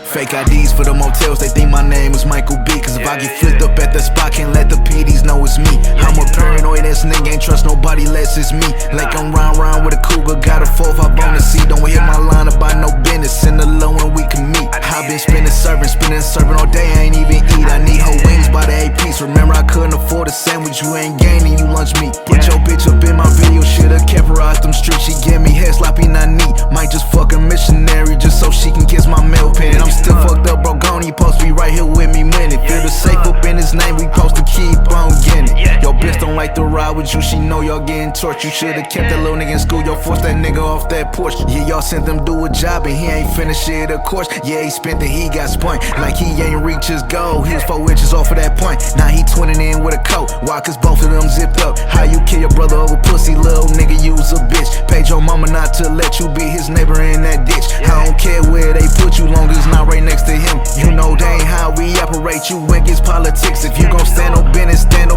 Fake IDs for the motels, they think my name is Michael B. Cause if I get flipped up at the spot, can't let the PDs know it's me. I'm a paranoid ass nigga, ain't trust nobody less it's me. Like I'm round with a cougar, got a 4-5 on the seat. Don't hit my line about no business, in the low and we can meet. I been spinning serving all day, I ain't even eat. I need her wings by the 8 piece. Remember I couldn't afford a sandwich, you ain't gaining, you lunch meat. Put your bitch up in my video, should've kept her out them streets. She give me head sloppy, not neat. Might just fuck a missionary just so she can kiss my mail pen. And I'm still fucked up, bro, gone, he supposed to be right here with me winning. Feel the safe up in his name, we supposed to keep on getting it. Your bitch don't like to ride with you, she know y'all getting torched. You should've kept that little nigga in school, y'all forced that nigga off that porch. Yeah, y'all sent him do a job and he ain't finished it, of course. Yeah, he spent it, he got spun. Like he ain't reach his goal, he was 4 inches off of that point. Now he twinning in with a coat, why? Cause both of them zipped up. How you kill your brother over pussy, little nigga, you was a bitch. Paid your mama not to let you be his neighbor in that ditch. I don't care where they put you, long as it's not right next to him. You know that ain't how we operate, you against politics. If you gon' stand on business, don't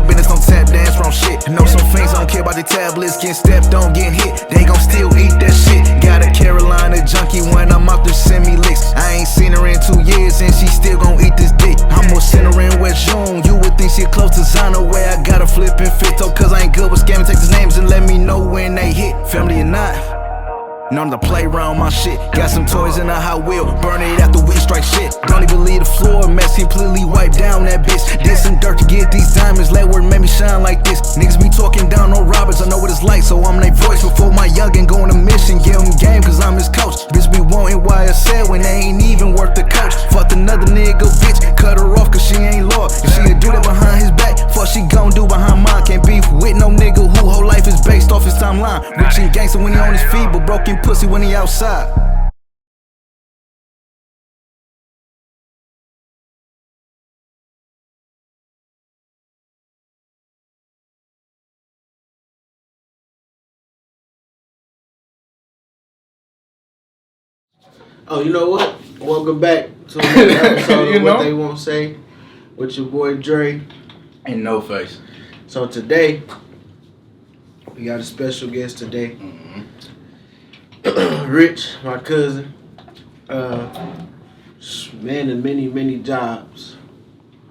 tap dance from shit. Know some things don't care about the tablets, getting stepped on, getting hit. They gon' still eat that shit. Got a Carolina junkie when I'm out there send me licks. I ain't seen her in 2 years and she still gon' eat this dick. I'm gonna send her in West June, you would think she close to Zana, where I got a flippin' fit though. Cause I ain't good with scamming, take these names and let me know when they hit. Family or not, known to play around my shit. Got some toys in a Hot Wheel, burn it after we strike shit. Don't even leave the floor mess, completely wipe down that bitch. Did some dirt to get these diamonds, let work made me shine like this. Niggas be talking down on Roberts, I know what it's like, so I'm their voice. Before my youngin' go on a mission, give him game cause I'm his coach. Bitch be wanting YSL when they ain't even worth the coach. Fucked another nigga bitch, cut her off cause she ain't loyal. If she'd do that behind his back, fuck she gon' do behind mine. Can't beef with no nigga who whole life is based off his timeline. Rich and gangster when he on his feet, but broken pussy when he outside. Oh, you know what? Welcome back to another episode of What They Won't Say with your boy Dre and NoFace. So today, we got a special guest today. Rich, my cousin. Man in many jobs.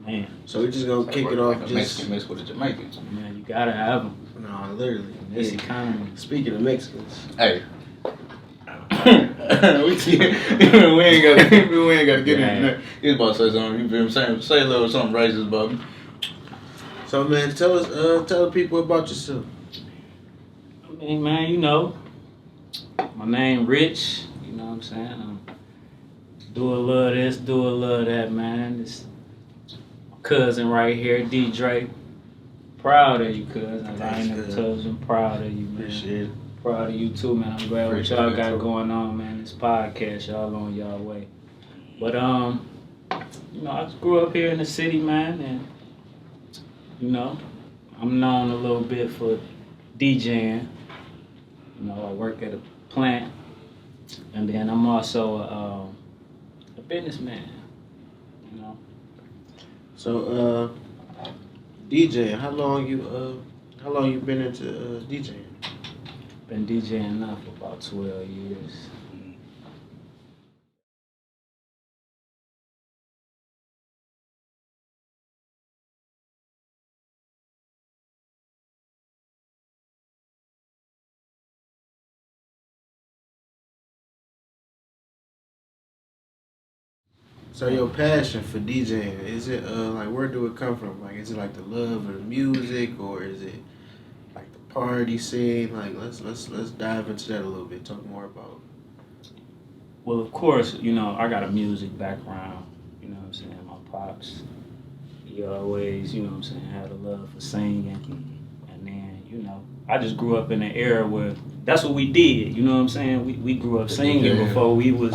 Man. So we just gonna kick it off. Like Mexican mix with a Jamaican. Man, you gotta have them. No, literally. In this economy. Speaking of Mexicans. Hey. we ain't gotta get into that. He's about to say something. You feel me? Say a little something racist about me. So man, tell the people about yourself. I mean, man, you know, my name Rich. You know what I'm saying? Do a little of this, do a little of that, man. This my cousin right here, Dre. Proud of you, cousin. I ain't never told you I'm proud of you, man. Appreciate it. Proud of you too, man. I'm glad what y'all got going on, man. This podcast, y'all on y'all way. But you know, I just grew up here in the city, man, and you know, I'm known a little bit for DJing. You know, I work at a plant, and then I'm also a businessman. You know. So DJing, how long you been into DJing? Been DJing now for about 12 years. So your passion for DJing, is it like where do it come from? Like is it like the love of the music, or is it like the party scene? Like let's dive into that a little bit. Talk more about. Well, of course, you know, I got a music background. You know what I'm saying? My pops, he always, you know what I'm saying, had a love for singing. And then, you know, I just grew up in an era where that's what we did. You know what I'm saying? We grew up singing before we was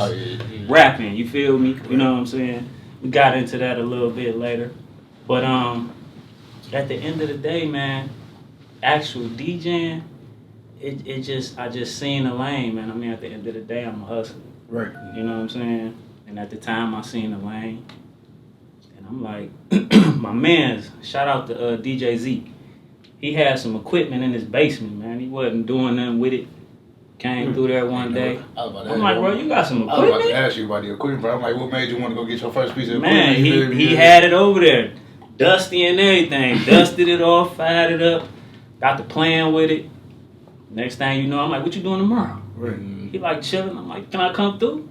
rapping. You feel me? You know what I'm saying? We got into that a little bit later. But at the end of the day, man, actual DJing, I just seen the lane, man. I mean, at the end of the day, I'm a hustler. Right. You know what I'm saying? And at the time, I seen the lane. And I'm like, my man's, shout out to DJ Z. He had some equipment in his basement, man. He wasn't doing nothing with it. Came through there one day. I was about to I'm ask like, you- bro, you got some I was about to equipment? ask you about the equipment, bro. I'm like, what made you want to go get your first piece of Man, equipment? he had it over there, dusty and everything. Dusted it off, fired it up, got to playing with it. Next thing you know, I'm like, what you doing tomorrow? Right. He like chilling. I'm like, can I come through?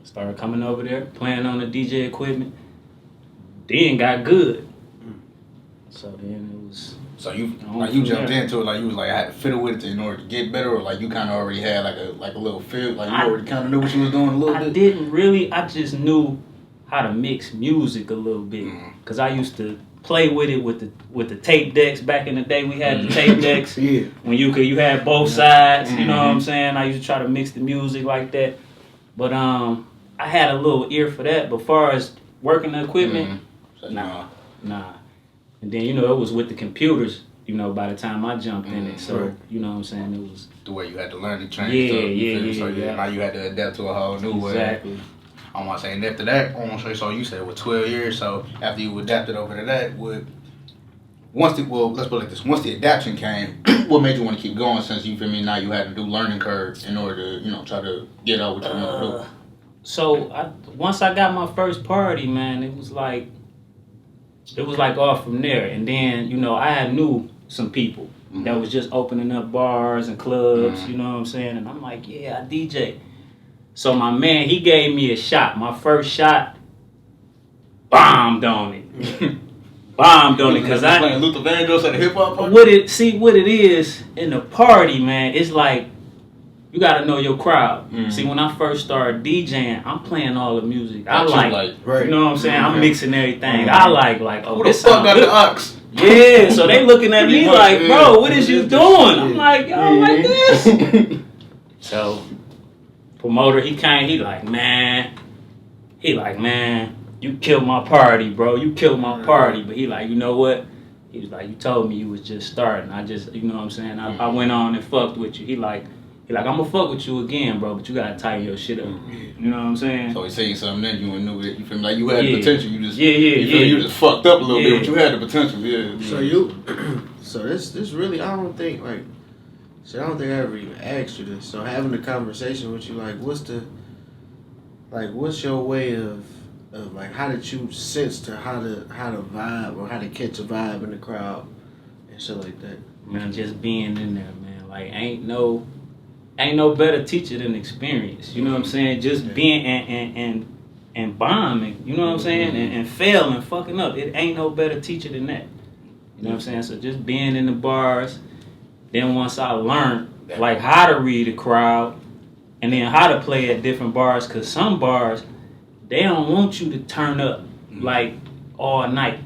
Started coming over there, playing on the DJ equipment. Then got good. So then it was. So you jumped into it like you was like I had to fiddle with it in order to get better, or like you kind of already had like a little feel, like you already kind of knew what you was doing a little bit. I didn't really. I just knew how to mix music a little bit because I used to play with it with the tape decks back in the day. We had the tape decks when you had both sides. You know what I'm saying? I used to try to mix the music like that, but I had a little ear for that. But far as working the equipment, nah. And then it was with the computers. By the time I jumped in it, so you know what I'm saying, it was the way you had to learn to change stuff. Yeah. Now you had to adapt to a whole new way. Exactly. I want to say, and after that, I want to say, so you said it was 12 years. So after you adapted over to that, let's put it like this. Once the adaptation came, what made you want to keep going? Since you feel me, now you had to do learning curve in order to try to get out what you want to do. So once I got my first party, man, it was like off from there. And then I knew some people that was just opening up bars and clubs. You know what I'm saying? And I'm like, yeah, I DJ. So my man, he gave me a shot. My first shot, bombed on it. Because I playing Luther Vandross at the hip hop party. what it is in the party, man. It's like you gotta know your crowd. See, when I first started DJing, I'm playing all the music I like. You know what I'm saying? I'm mixing everything. I like. Oh, Who the this fuck sound got good. the ox? Yeah, so they looking at me like, bro, what is you doing? I'm like, yo, like this. So promoter, he like, man, you killed my party, bro. You killed my party. But he like, you know what? He was like, you told me you was just starting. I just, you know what I'm saying? I went on and fucked with you. He like, I'm gonna fuck with you again, bro, but you gotta tighten your shit up. You know what I'm saying? So he seen something then you knew that you feel me? Like you had the potential. You just you just fucked up a little bit, but you had the potential. Yeah. So this really I don't think I don't think I ever even asked you this. So having a conversation with you, like what's your way of like how did you sense to how to vibe or how to catch a vibe in the crowd and shit like that? Man, just being in there, man. Like ain't no better teacher than experience. You know what I'm saying? Just being and bombing, you know what I'm saying? And failing, fucking up. It ain't no better teacher than that. You know what I'm saying? So just being in the bars, then once I learned like how to read a crowd and then how to play at different bars, cause some bars they don't want you to turn up like all night.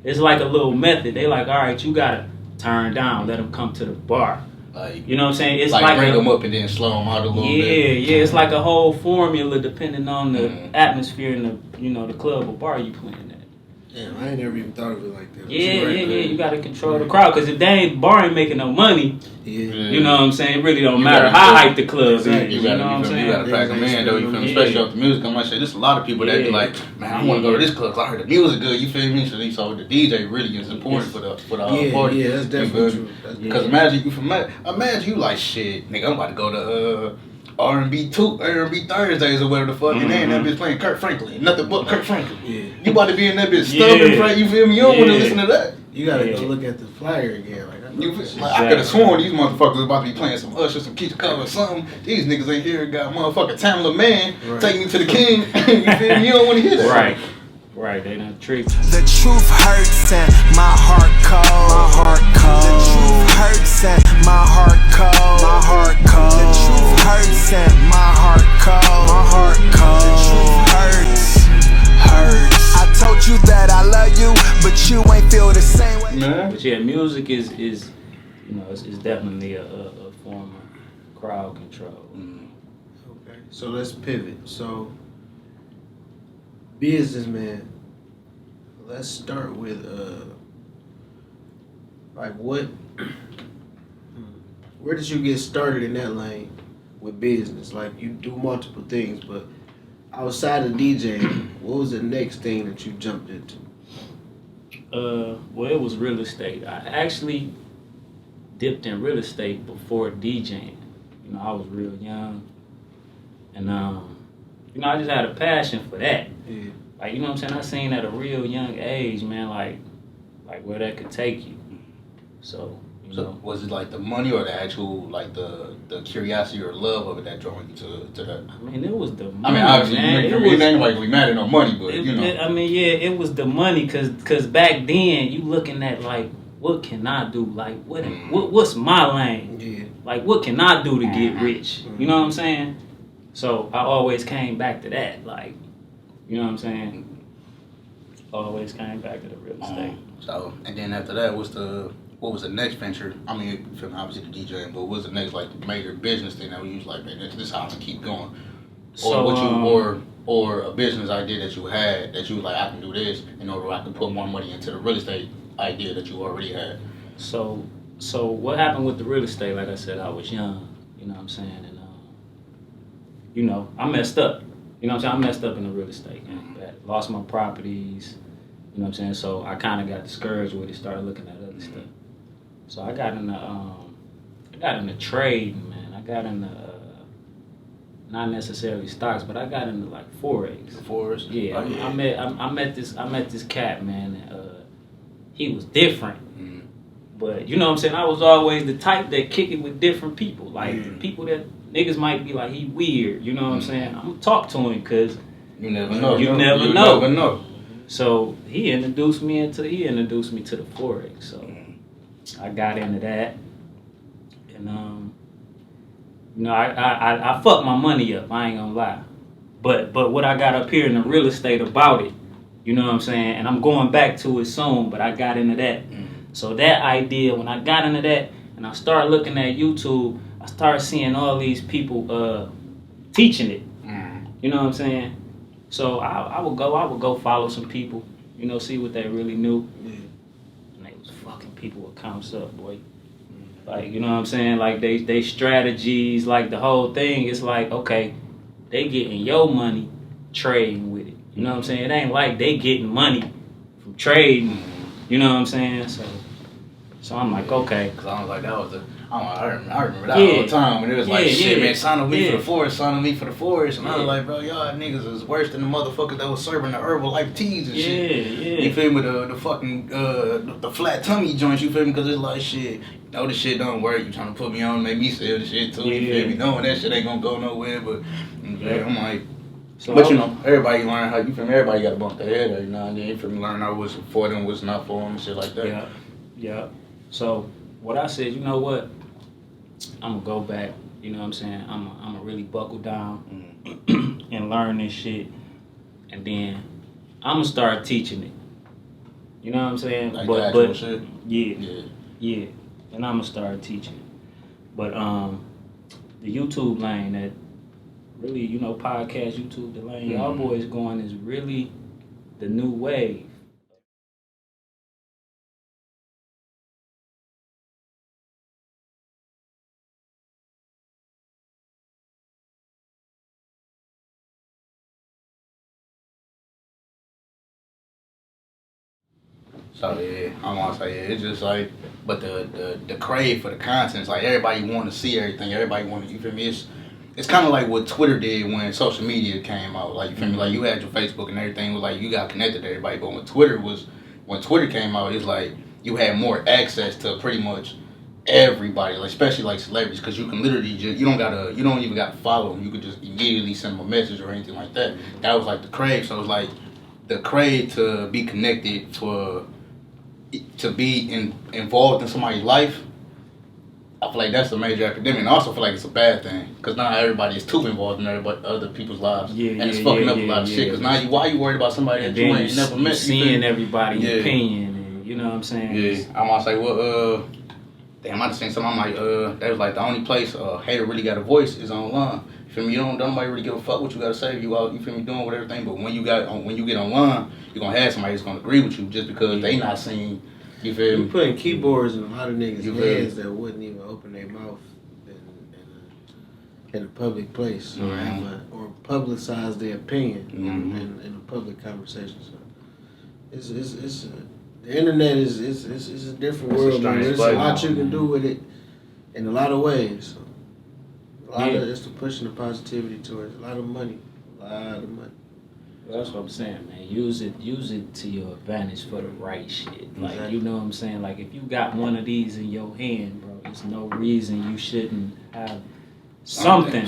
It's like a little method. They like, all right, you gotta turn down, let them come to the bar. Like, you know what I'm saying? It's like bring them up and then slow them out a little bit. Yeah, it's like a whole formula depending on the atmosphere and the club or bar you playing at. Damn, I ain't never even thought of it like that. Yeah. You gotta control the crowd because if they bar ain't making no money, you know what I'm saying? It really don't matter how hype the club is. You know what I'm saying? You gotta pack them in though. You feel me? Especially off the music. I'm like, there's a lot of people that be like, man, I want to go to this club because I heard the music good. You feel me? So the DJ really is important for the whole party. Yeah, that's definitely true. Because imagine you like shit, nigga. I'm about to go to R&B Thursdays or whatever the fuck, and then that bitch playing Kurt Franklin, nothing but Kurt Franklin. Yeah. You about to be in that bitch stubbing, right? You feel me? You don't want to listen to that. You gotta go look at the flyer again. I could have sworn these motherfuckers about to be playing some Usher, some Keisha Cole or something. These niggas ain't here got motherfucking Tamla Man take me to the king. You feel me? You don't want to hear that. Right, they done tricked. The truth hurts and my heart cold. The truth hurts and my heart cold. The truth hurts and my heart cold. The truth hurts. I told you that I love you, but you ain't feel the same way. But yeah, music is it's definitely a form of crowd control. Okay, so let's pivot. So businessman, let's start with where did you get started in that lane with business? Like you do multiple things, but outside of DJing, what was the next thing that you jumped into? Well, it was real estate. I actually dipped in real estate before DJing. You know, I was real young. And, you know, I just had a passion for that. Yeah. Like, you know what I'm saying? I seen at a real young age, man, like where that could take you. So, you So know. was it like the money or the actual, like the curiosity or love of it that drew you to that? I mean, it was the money, I mean, obviously, man. you ain't anybody gonna be mad at no money, but you know. I mean, yeah, it was the money, cause back then you looking at like, what can I do? Like, what's my lane? Yeah. Like, what can I do to get rich? You know what I'm saying? So I always came back to that, like, you know what I'm saying? Always came back to the real estate. So, and then after that, what was the next venture? I mean, you feel me, obviously the DJing, but what was the next like major business thing that you was like, man, this is how I can keep going? Or a business idea that you had that you was like, I can do this in order I can put more money into the real estate idea that you already had. So what happened with the real estate? Like I said, I was young. You know what I'm saying? And you know, I messed up. You know what I'm saying? I messed up in the real estate game. Lost my properties. You know what I'm saying? So I kind of got discouraged with it. Started looking at other stuff. So I got into trading, man. I got into not necessarily stocks, but I got into like forex. Forex. Yeah, I met this cat, man. He was different. But you know what I'm saying? I was always the type that kick it with different people. Like people that niggas might be like, he weird. You know what I'm saying? I'm gonna talk to him because you never know. You never know. know. So he introduced me to the forex. So I got into that, and you know, I fucked my money up. I ain't gonna lie. But what I got up here in the real estate about it, you know what I'm saying? And I'm going back to it soon. But I got into that. So that idea, when I got into that, and I started looking at YouTube, I started seeing all these people teaching it. You know what I'm saying? So I would go follow some people, you know, see what they really knew. Yeah. And they was fucking people with comps up, boy. Like, you know what I'm saying? Like they strategies, like the whole thing. It's like, okay, they getting your money trading with it. You know what I'm saying? It ain't like they getting money from trading. You know what I'm saying? So I'm like, okay. Cause I was like, that was I remember that all the time when it was like, shit, man, sign on me for the forest, sign on me for the forest. And I was like, bro, y'all niggas is worse than the motherfuckers that was serving the Herbalife teas and shit. Yeah. You feel me? The fucking, the flat tummy joints, you feel me? Cause it's like, shit, no, this shit don't work. You trying to put me on, make me sell the shit too. You feel me? Knowing that shit ain't gonna go nowhere, but I'm like, So but you know, everybody learn how, you feel me? Everybody got to bump their head every now and then. You feel me? Learn out what's for them, what's not for them, and shit like that. Yeah. So what I said, you know what? I'm gonna go back. You know what I'm saying? I'm gonna really buckle down and learn this shit, and then I'm gonna start teaching it. You know what I'm saying? Like but the actual shit? Yeah. And I'm gonna start teaching it. But the YouTube lane, that really, you know, podcast YouTube, the lane y'all boys going is really the new wave. So yeah, I'm gonna say it's just like, but the crave for the content, it's like everybody want to see everything. Everybody want to, you feel me? It's kind of like what Twitter did when social media came out. Like, you feel me? Like, you had your Facebook and everything was like, you got connected to everybody. But when Twitter came out, it's like you had more access to pretty much everybody, like especially like celebrities, because you can literally just, you don't even gotta follow them. You could just immediately send them a message or anything like that. That was like the crave. So it was like the crave to be connected, to be involved in somebody's life. I feel like that's a major epidemic, and I also feel like it's a bad thing, because now everybody is too involved in other people's lives, and it's fucking up a lot of shit. Because now why you worried about somebody that you ain't never met? Seeing everybody's opinion, and you know what I'm saying? Yeah, I'm gonna say, well, damn, I just seen something. I'm like, that was like the only place a hater really got a voice is online. You feel me? You don't nobody really give a fuck what you gotta say. You out, you feel me, doing with everything. But when you get online, you're gonna have somebody that's gonna agree with you just because they not seeing. You feel me? You putting keyboards in a lot of niggas' heads that wouldn't even open their mouth in a public place or publicize their opinion in a public conversation. So it's the internet is a different world, man. There's a lot you can do with it in a lot of ways. So A lot of it's the pushing the positivity towards a lot of money. That's what I'm saying, man. Use it to your advantage for the right shit. Like, Exactly. you know what I'm saying? Like, if you got one of these in your hand, bro, there's no reason you shouldn't have something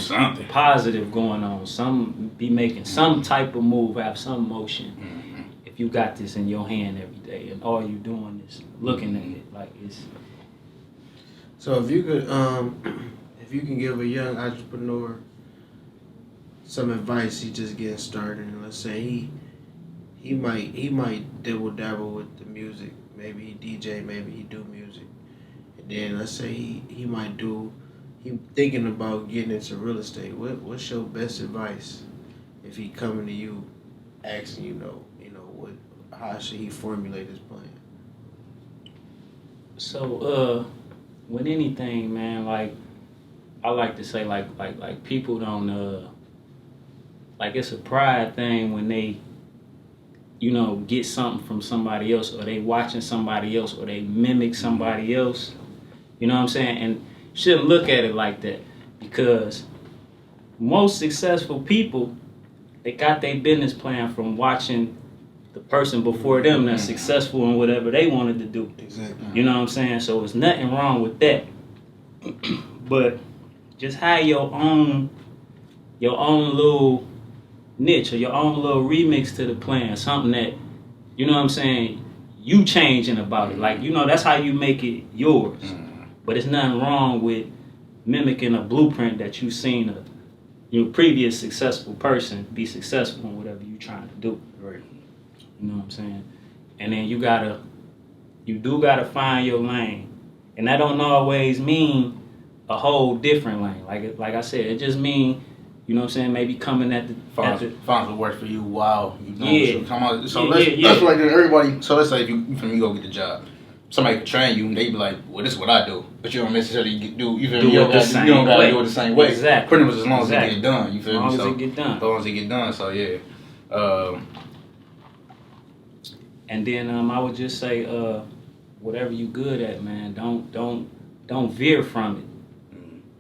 positive going on. Be making some type of move, have some motion. Mm-hmm. If you got this in your hand every day and all you doing is looking at it, like it's. So if you could, if you can give a young entrepreneur some advice, he just getting started, and let's say he might dibble dabble with the music, maybe he DJ, maybe he do music, and then let's say he thinking about getting into real estate. What's your best advice if he coming to you, asking how should he formulate his plan? So with anything, man, like I like to say, like people don't like it's a pride thing when they, get something from somebody else, or they watching somebody else, or they mimic somebody else. You know what I'm saying? And shouldn't look at it like that, because most successful people, they got their business plan from watching the person before them that's successful in whatever they wanted to do. Exactly. You know what I'm saying? So there's nothing wrong with that. But just have your own little niche or your own little remix to the plan, something that, you know what I'm saying, you changing about it. Like, that's how you make it yours. But it's nothing wrong with mimicking a blueprint that you've seen a previous successful person be successful in whatever you're trying to do. Right. You know what I'm saying? And then you do gotta find your lane. And that don't always mean a whole different lane. Like I said, it just mean, you know what I'm saying, maybe coming at the Find what works for you while you doing Yeah. what you come out. So Yeah. let's like everybody. So let's say if you go get the job, somebody could train you and they be like, well, this is what I do, but you don't necessarily do. You feel me? You don't gotta do it the same way. Exactly. Pretty much as long as it get done. You feel me? As long as it get done. As long as it get done. So yeah. And then I would just say, whatever you good at, man, don't veer from it.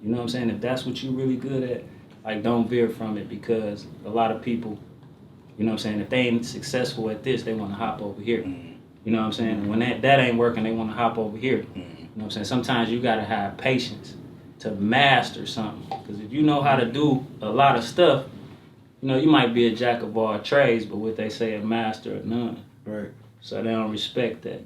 You know what I'm saying? If that's what you really good at, like, don't veer from it, because a lot of people, you know what I'm saying, if they ain't successful at this, they want to hop over here. You know what I'm saying? And when that ain't working, they want to hop over here. You know what I'm saying? Sometimes you got to have patience to master something, because if you know how to do a lot of stuff, you might be a jack of all trades, but what they say, a master of none. Right. So they don't respect that.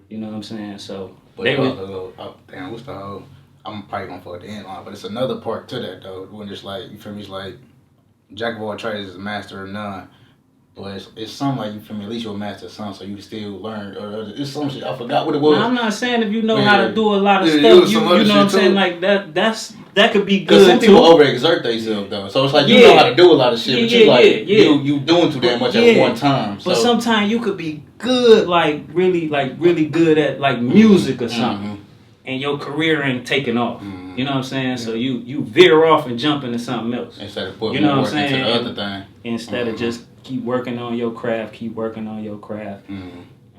You know what I'm saying? So But damn, what's the whole? I'm probably gonna fuck the end line, but it's another part to that though. When it's like, you feel me? It's like jack of all trades is a master of none. But it's something like, you feel me? At least you're a master of something, so you can still learn. Or it's some shit, I forgot what it was. No, I'm not saying if you know how to do a lot of Yeah, stuff, you some know other what I'm shit saying? too. Like that could be Because good some too. people overexert themselves though. So it's like, you know how to do a lot of shit, but you doing too damn much at one time. So. But sometimes you could be good, really good at like music or something, and your career ain't taking off. You know what I'm saying? Yeah. So you veer off and jump into something else. Instead of putting more work into the other thing. Instead of just keep working on your craft.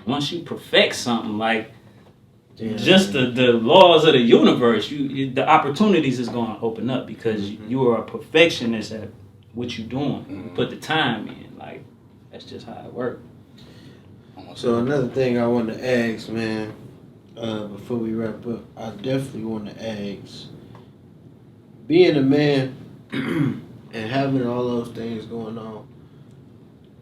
Once you perfect something, like just the laws of the universe, the opportunities is going to open up, because you are a perfectionist at what you're doing. You put the time in. Like, that's just how it works. So another thing I want to ask, man, before we wrap up, I definitely want to ask, being a man and having all those things going on,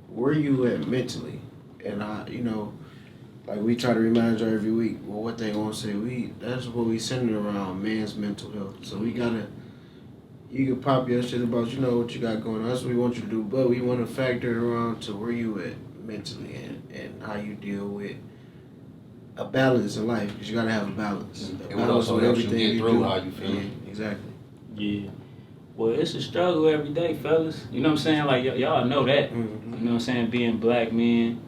where you at mentally? And like we try to remind you every week, well, what they want to say, that's what we centered around, man's mental health. So you can pop your shit about, what you got going on. That's what we want you to do, but we want to factor it around to where you at mentally and how you deal with a balance in life, because you gotta have a balance. It would also help you get through how you feel. Yeah, exactly. Yeah. Well, it's a struggle every day, fellas. You know what I'm saying? Like, y'all know that. You know what I'm saying? Being black men,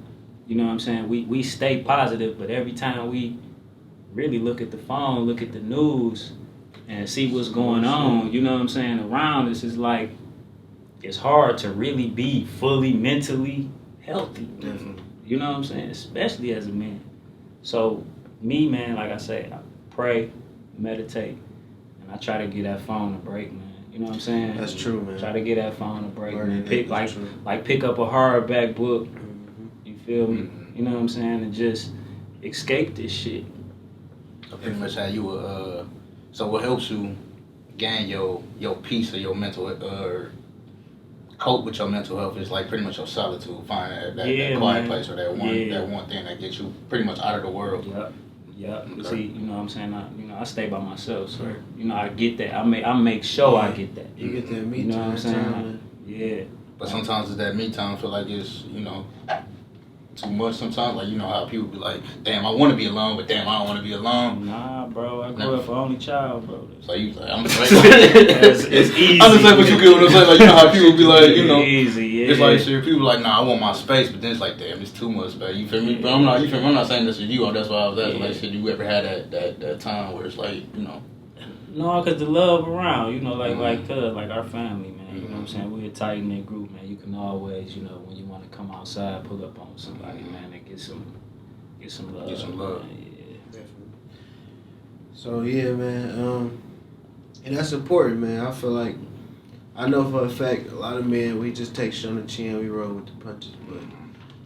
you know what I'm saying? We stay positive, but every time we really look at the phone, look at the news, and see what's going on, you know what I'm saying, around us, is like, it's hard to really be fully mentally healthy. Definitely. You know what I'm saying? Especially as a man. So, me, man, like I say, I pray, meditate, and I try to get that phone a break, man. You know what I'm saying? That's true, man. Try to get that phone to break, Learning man. that, Pick that's true. like pick up a hardback book. Mhm. You feel me? Mhm. You know what I'm saying? And just escape this shit. So pretty much how you so what helps you gain your peace or your mental cope with your mental health is like pretty much your solitude. Find that quiet man. place or that one thing that gets you pretty much out of the world. Yep. Okay. See, you know what I'm saying? I stay by myself, so you know I get that. I make sure I get that. You get that me You know what I'm saying? time. Yeah. But sometimes it's that me time. I feel like it's too much. Sometimes like how people be like, damn, I want to be alone, but damn, I don't want to be alone. Nah, bro. I grew up an only child, bro. So you like, I'm just like, it's easy. I'm just like what you get what I'm saying. Like how people be like, Easy, yeah. It's like shit. People like, nah, I want my space, but then it's like, damn, it's too much space. You feel me? But I'm not. You feel me? I'm not saying this to you. That's why I was asking. Like, shit, you ever had that time where it's like, No, cause the love around, like our family, man. You know what I'm saying? We're a tight knit group, man. You can always, when you want to come outside, pull up on somebody, man, and get some love. Get some love. Man. Yeah. Definitely. So yeah, man. And that's important, man. I feel like I know for a fact a lot of men we just take shit on the chin, we roll with the punches, but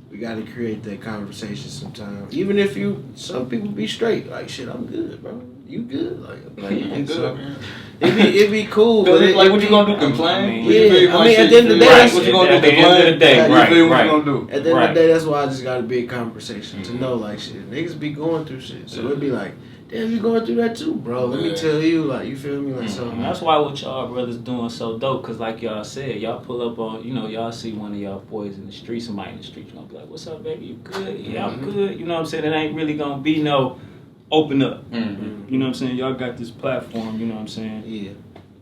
we got to create that conversation sometimes. Even if some people be straight, like shit, I'm good, bro. You good? Like you I'm think so? good, man. It'd be cool, but Like, what you gonna do? Complain? Yeah, I mean, at the end of the day, Right, what you gonna do? At the end of the day, Complain? right, You feel what right. you gonna do? At the end of Right. the day, that's why I just got to be a conversation to know, like, shit, niggas be going through shit. So it'd be like, damn, you going through that too, bro. Let me Yeah. tell you, like, you feel me? Like, so. And that's why what y'all brothers doing so dope, cause like y'all said, y'all pull up on, y'all see one of y'all boys in the street, somebody in the street, you gonna be like, "What's up, baby? You good? Yeah, I'm good." You know what I'm saying? It ain't really gonna be no open up. Mm-hmm. You know what I'm saying? Y'all got this platform. You know what I'm saying? Yeah.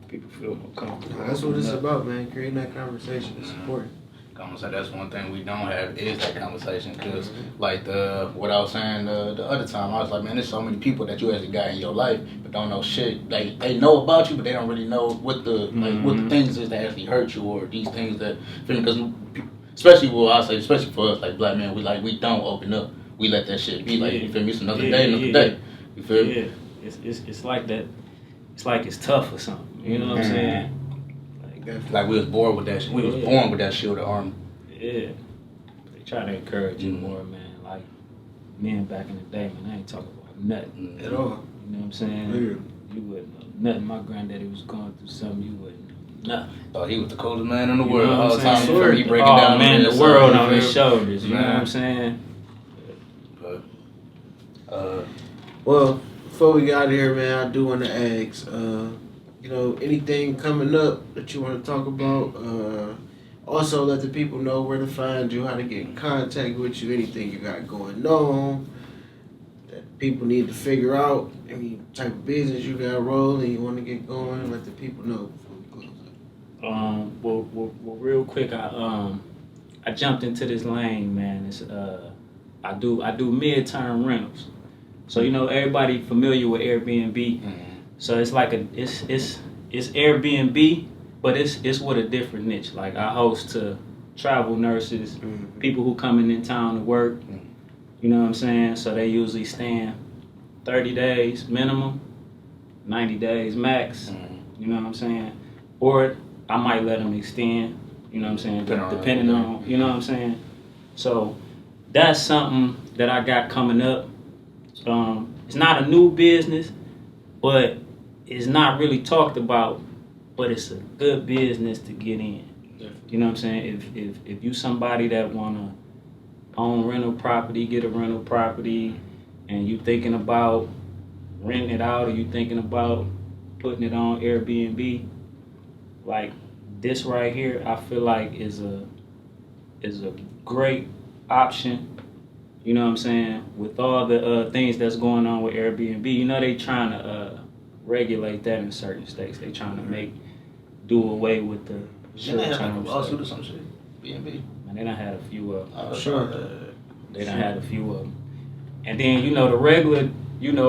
People feel more comfortable. That's what it's opening up. about, man. Creating that conversation is important. I'm gonna say that's one thing we don't have is that conversation. Cause like what I was saying the other time, I was like, man, there's so many people that you actually got in your life, but don't know shit. They know about you, but they don't really know what the what the things is that actually hurt you or these things that. Because especially especially for us like black men, we don't open up. We let that shit be. Like you feel me? It's another day, another day. You feel me? Yeah, it's like that. It's like it's tough or something. You know what I'm saying? Like we was born with that. We was born with that shield of armor. Yeah. They try to encourage you more, man. Like men back in the day, man, I ain't talking about nothing. At all. You know what I'm saying? Yeah. You wouldn't know nothing. My granddaddy was going through something, you wouldn't know nothing. Oh, he was the coolest man in the You world know what all I'm the time. saying? You feel me? He breaking Oh, down man, on the world on his his shoulders. You know what Man. I'm saying? But, Well, before we get out of here, man, I do want to ask, anything coming up that you want to talk about? Also, let the people know where to find you, how to get in contact with you, anything you got going on that people need to figure out, any type of business you got rolling, you want to get going, let the people know before we close up. Well, real quick, I jumped into this lane, man. It's I do midterm rentals. So everybody familiar with Airbnb. So it's like it's Airbnb, but it's with a different niche. Like I host to travel nurses, people who coming in town to work. You know what I'm saying? So they usually staying 30 days minimum, 90 days max. You know what I'm saying? Or I might let them extend. You know what I'm saying? Depending on, you know what I'm saying? So that's something that I got coming up. It's not a new business, but it's not really talked about, but it's a good business to get in. You know what I'm saying? If you somebody that wanna own rental property, get a rental property, and you thinking about renting it out or you thinking about putting it on Airbnb, like this right here, I feel like is a great option. You know what I'm saying? With all the things that's going on with Airbnb, they trying to regulate that in certain states. They trying to do away with the short-term lawsuit or some shit? B&B. And they done had a few of them. Sure. They done had a few of them. And then, the regular,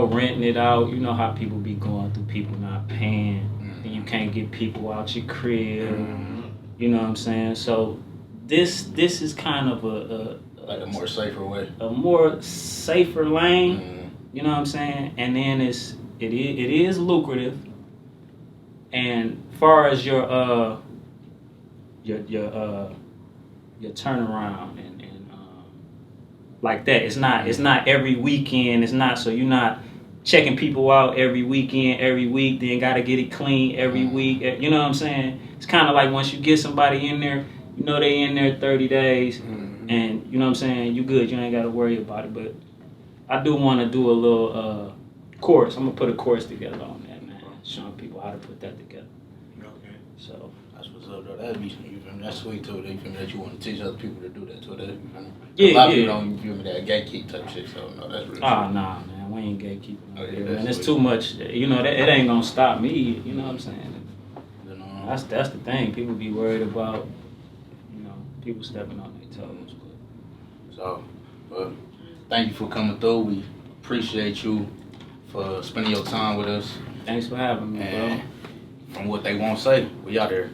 renting it out, how people be going through, people not paying. Then you can't get people out your crib. You know what I'm saying? So this is kind of a more safer way. A more safer lane. You know what I'm saying? And then it is lucrative. And far as your turnaround and like that, it's not every weekend. It's not, so you're not checking people out every weekend, every week. Then gotta get it clean every week. You know what I'm saying? It's kind of like once you get somebody in there, you know they in there 30 days, and you know what I'm saying. You good. You ain't gotta worry about it. But I do want to do a little course. I'm gonna put a course together on that, man. Showing people how to put that together. Okay. So That's what's up, though. That'd be, you feel me? That's sweet too. You feel me? That you want to teach other people to do that too. That, you feel me? Yeah, a lot of yeah. people don't, you feel me, that gatekeep type shit. So no, that's real. nah, man, we ain't gatekeeping. Oh, yeah, Here, that's man. It's sweet. too much. You know that it ain't gonna stop me. You know what I'm saying? You know, That's the thing. People be worried about, you know, people stepping on their toes. so, but thank you for coming through. We appreciate you for spending your time with us. Thanks for having me, bro. And from what they won't say, we out there.